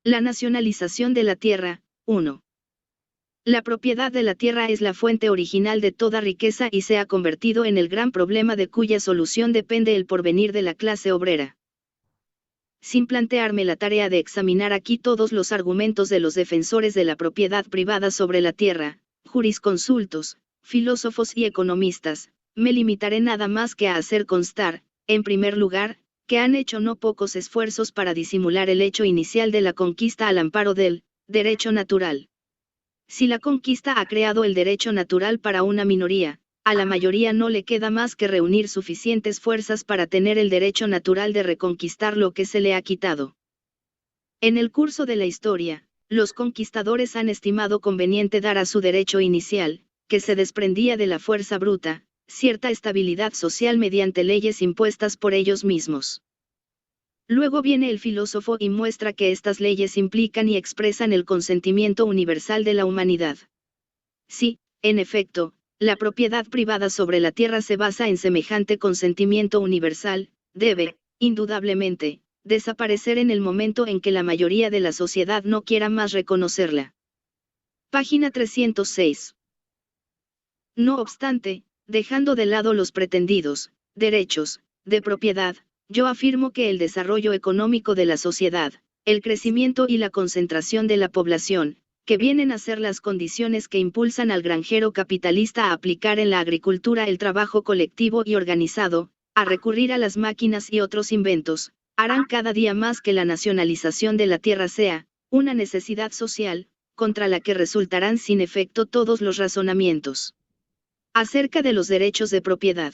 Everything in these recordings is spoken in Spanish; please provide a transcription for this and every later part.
La nacionalización de la tierra. 1. La propiedad de la tierra es la fuente original de toda riqueza y se ha convertido en el gran problema de cuya solución depende el porvenir de la clase obrera. Sin plantearme la tarea de examinar aquí todos los argumentos de los defensores de la propiedad privada sobre la tierra, jurisconsultos, filósofos y economistas, me limitaré nada más que a hacer constar, en primer lugar, que han hecho no pocos esfuerzos para disimular el hecho inicial de la conquista al amparo del derecho natural. Si la conquista ha creado el derecho natural para una minoría, a la mayoría no le queda más que reunir suficientes fuerzas para tener el derecho natural de reconquistar lo que se le ha quitado. En el curso de la historia, los conquistadores han estimado conveniente dar a su derecho inicial, que se desprendía de la fuerza bruta, cierta estabilidad social mediante leyes impuestas por ellos mismos. Luego viene el filósofo y muestra que estas leyes implican y expresan el consentimiento universal de la humanidad. Sí, en efecto, la propiedad privada sobre la tierra se basa en semejante consentimiento universal, debe, indudablemente, desaparecer en el momento en que la mayoría de la sociedad no quiera más reconocerla. Página 306. No obstante, dejando de lado los pretendidos derechos de propiedad, yo afirmo que el desarrollo económico de la sociedad, el crecimiento y la concentración de la población, que vienen a ser las condiciones que impulsan al granjero capitalista a aplicar en la agricultura el trabajo colectivo y organizado, a recurrir a las máquinas y otros inventos, harán cada día más que la nacionalización de la tierra sea una necesidad social, contra la que resultarán sin efecto todos los razonamientos acerca de los derechos de propiedad.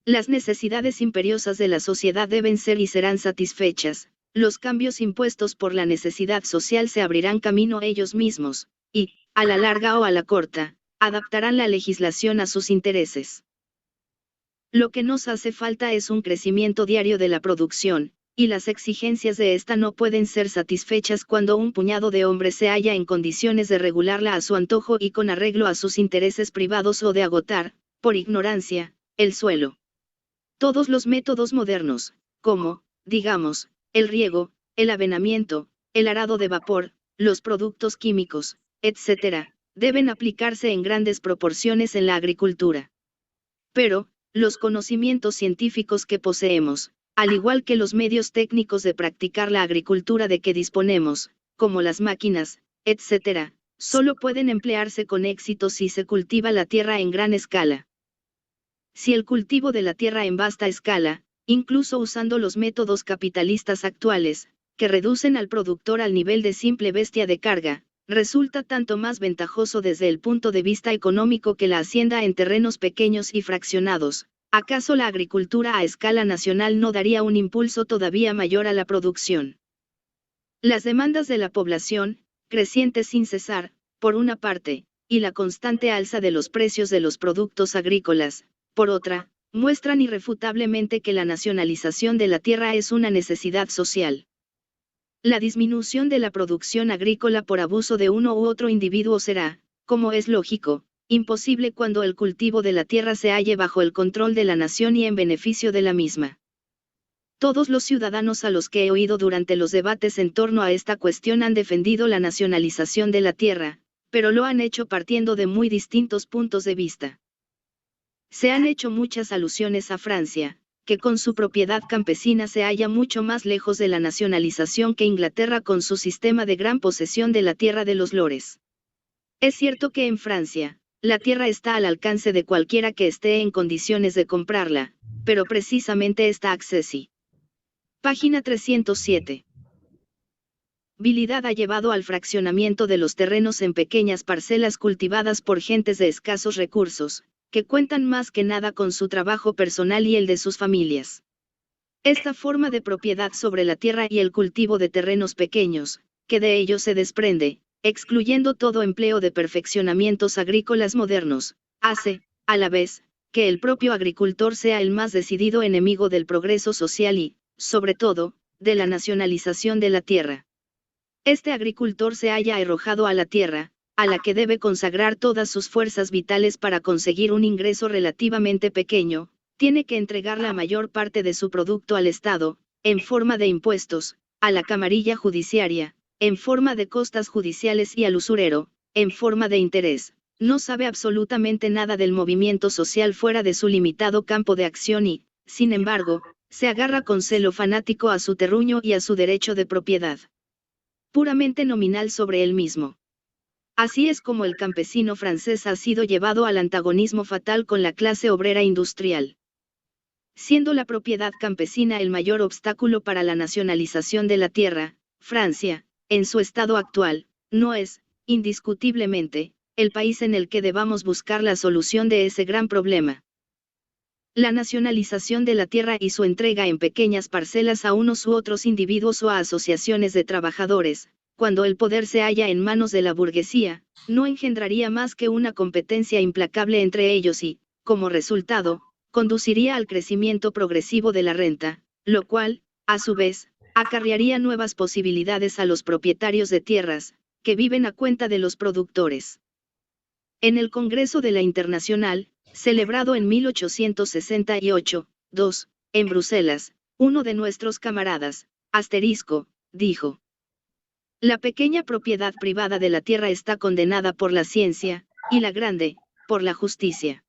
Las necesidades imperiosas de la sociedad deben ser y serán satisfechas. Los cambios impuestos por la necesidad social se abrirán camino ellos mismos, y, a la larga o a la corta, adaptarán la legislación a sus intereses. Lo que nos hace falta es un crecimiento diario de la producción, y las exigencias de esta no pueden ser satisfechas cuando un puñado de hombres se halla en condiciones de regularla a su antojo y con arreglo a sus intereses privados o de agotar, por ignorancia, el suelo. Todos los métodos modernos, como, digamos, el riego, el avenamiento, el arado de vapor, los productos químicos, etc., deben aplicarse en grandes proporciones en la agricultura. Pero, los conocimientos científicos que poseemos, al igual que los medios técnicos de practicar la agricultura de que disponemos, como las máquinas, etc., solo pueden emplearse con éxito si se cultiva la tierra en gran escala. Si el cultivo de la tierra en vasta escala, incluso usando los métodos capitalistas actuales, que reducen al productor al nivel de simple bestia de carga, resulta tanto más ventajoso desde el punto de vista económico que la hacienda en terrenos pequeños y fraccionados, ¿acaso la agricultura a escala nacional no daría un impulso todavía mayor a la producción? Las demandas de la población, crecientes sin cesar, por una parte, y la constante alza de los precios de los productos agrícolas, por otra, muestran irrefutablemente que la nacionalización de la tierra es una necesidad social. La disminución de la producción agrícola por abuso de uno u otro individuo será, como es lógico, imposible cuando el cultivo de la tierra se halle bajo el control de la nación y en beneficio de la misma. Todos los ciudadanos a los que he oído durante los debates en torno a esta cuestión han defendido la nacionalización de la tierra, pero lo han hecho partiendo de muy distintos puntos de vista. Se han hecho muchas alusiones a Francia, que con su propiedad campesina se halla mucho más lejos de la nacionalización que Inglaterra con su sistema de gran posesión de la tierra de los lores. Es cierto que en Francia, la tierra está al alcance de cualquiera que esté en condiciones de comprarla, pero precisamente esta accesi. Página 307. Habilidad ha llevado al fraccionamiento de los terrenos en pequeñas parcelas cultivadas por gentes de escasos recursos, que cuentan más que nada con su trabajo personal y el de sus familias. Esta forma de propiedad sobre la tierra y el cultivo de terrenos pequeños, que de ello se desprende, excluyendo todo empleo de perfeccionamientos agrícolas modernos, hace, a la vez, que el propio agricultor sea el más decidido enemigo del progreso social y, sobre todo, de la nacionalización de la tierra. Este agricultor se halla arrojado a la tierra, a la que debe consagrar todas sus fuerzas vitales para conseguir un ingreso relativamente pequeño, tiene que entregar la mayor parte de su producto al Estado, en forma de impuestos, a la camarilla judiciaria, en forma de costas judiciales y al usurero, en forma de interés. No sabe absolutamente nada del movimiento social fuera de su limitado campo de acción y, sin embargo, se agarra con celo fanático a su terruño y a su derecho de propiedad puramente nominal sobre él mismo. Así es como el campesino francés ha sido llevado al antagonismo fatal con la clase obrera industrial. Siendo la propiedad campesina el mayor obstáculo para la nacionalización de la tierra, Francia, en su estado actual, no es, indiscutiblemente, el país en el que debamos buscar la solución de ese gran problema. La nacionalización de la tierra y su entrega en pequeñas parcelas a unos u otros individuos o a asociaciones de trabajadores, cuando el poder se halla en manos de la burguesía, no engendraría más que una competencia implacable entre ellos y, como resultado, conduciría al crecimiento progresivo de la renta, lo cual, a su vez, acarrearía nuevas posibilidades a los propietarios de tierras, que viven a cuenta de los productores. En el Congreso de la Internacional, celebrado en 1868, en Bruselas, uno de nuestros camaradas, dijo: la pequeña propiedad privada de la tierra está condenada por la ciencia, y la grande, por la justicia.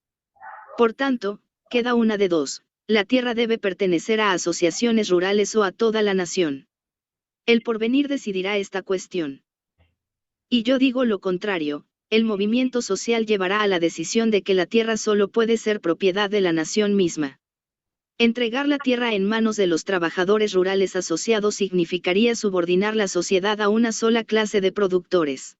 Por tanto, queda una de dos: la tierra debe pertenecer a asociaciones rurales o a toda la nación. El porvenir decidirá esta cuestión. Y yo digo lo contrario: el movimiento social llevará a la decisión de que la tierra solo puede ser propiedad de la nación misma. Entregar la tierra en manos de los trabajadores rurales asociados significaría subordinar la sociedad a una sola clase de productores.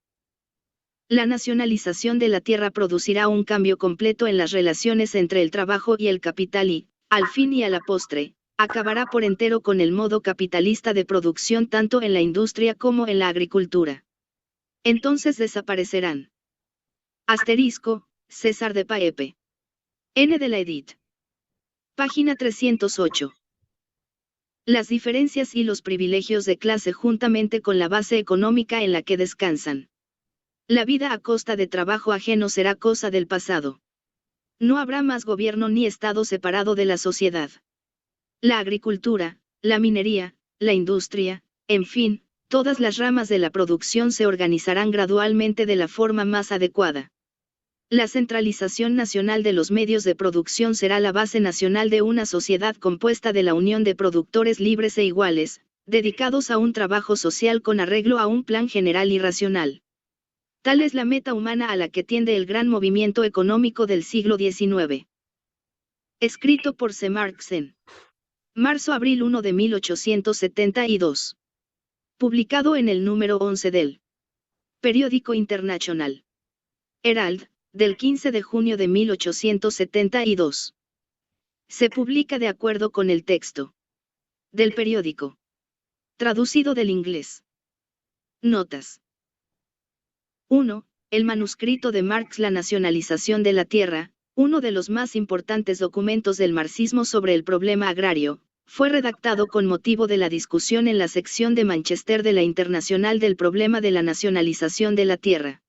La nacionalización de la tierra producirá un cambio completo en las relaciones entre el trabajo y el capital y, al fin y a la postre, acabará por entero con el modo capitalista de producción tanto en la industria como en la agricultura. Entonces desaparecerán. César de Paepe. N. de la Edit. Página 308. Las diferencias y los privilegios de clase juntamente con la base económica en la que descansan. La vida a costa de trabajo ajeno será cosa del pasado. No habrá más gobierno ni Estado separado de la sociedad. La agricultura, la minería, la industria, en fin, todas las ramas de la producción se organizarán gradualmente de la forma más adecuada. La centralización nacional de los medios de producción será la base nacional de una sociedad compuesta de la unión de productores libres e iguales, dedicados a un trabajo social con arreglo a un plan general y racional. Tal es la meta humana a la que tiende el gran movimiento económico del siglo XIX. Escrito por C. Marx en marzo-abril 1 de 1872. Publicado en el número 11 del Periódico Internacional Herald, del 15 de junio de 1872. Se publica de acuerdo con el texto del periódico. Traducido del inglés. Notas. 1. El manuscrito de Marx La nacionalización de la tierra, uno de los más importantes documentos del marxismo sobre el problema agrario, fue redactado con motivo de la discusión en la sección de Manchester de la Internacional del problema de la nacionalización de la tierra.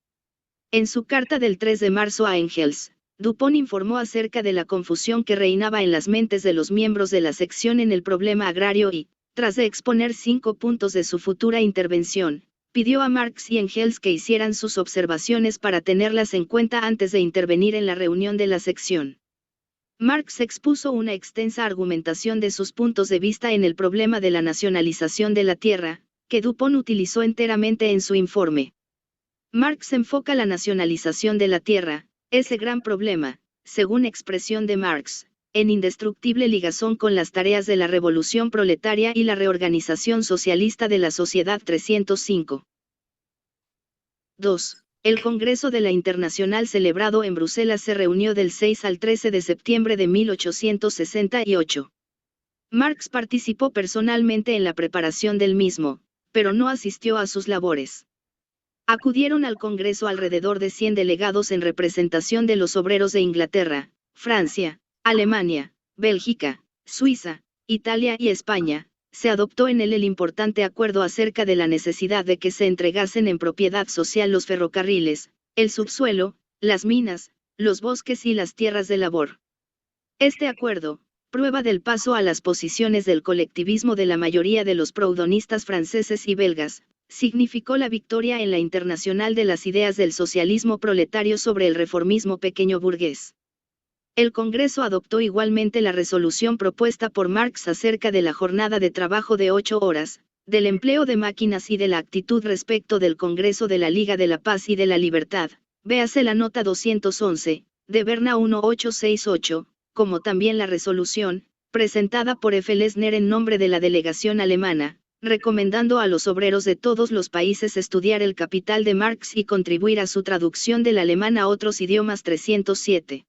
En su carta del 3 de marzo a Engels, Dupont informó acerca de la confusión que reinaba en las mentes de los miembros de la sección en el problema agrario y, tras de exponer 5 puntos de su futura intervención, pidió a Marx y Engels que hicieran sus observaciones para tenerlas en cuenta antes de intervenir en la reunión de la sección. Marx expuso una extensa argumentación de sus puntos de vista en el problema de la nacionalización de la tierra, que Dupont utilizó enteramente en su informe. Marx enfoca la nacionalización de la tierra, ese gran problema, según expresión de Marx, en indestructible ligazón con las tareas de la revolución proletaria y la reorganización socialista de la sociedad 305. 2. El Congreso de la Internacional celebrado en Bruselas se reunió del 6 al 13 de septiembre de 1868. Marx participó personalmente en la preparación del mismo, pero no asistió a sus labores. Acudieron al Congreso alrededor de 100 delegados en representación de los obreros de Inglaterra, Francia, Alemania, Bélgica, Suiza, Italia y España. Se adoptó en él el importante acuerdo acerca de la necesidad de que se entregasen en propiedad social los ferrocarriles, el subsuelo, las minas, los bosques y las tierras de labor. Este acuerdo, prueba del paso a las posiciones del colectivismo de la mayoría de los proudonistas franceses y belgas, significó la victoria en la internacional de las ideas del socialismo proletario sobre el reformismo pequeño burgués. El Congreso adoptó igualmente la resolución propuesta por Marx acerca de la jornada de trabajo de 8 horas, del empleo de máquinas y de la actitud respecto del Congreso de la Liga de la Paz y de la Libertad, véase la nota 211, de Berna 1868, como también la resolución, presentada por F. Lessner en nombre de la delegación alemana, recomendando a los obreros de todos los países estudiar el Capital de Marx y contribuir a su traducción del alemán a otros idiomas 307.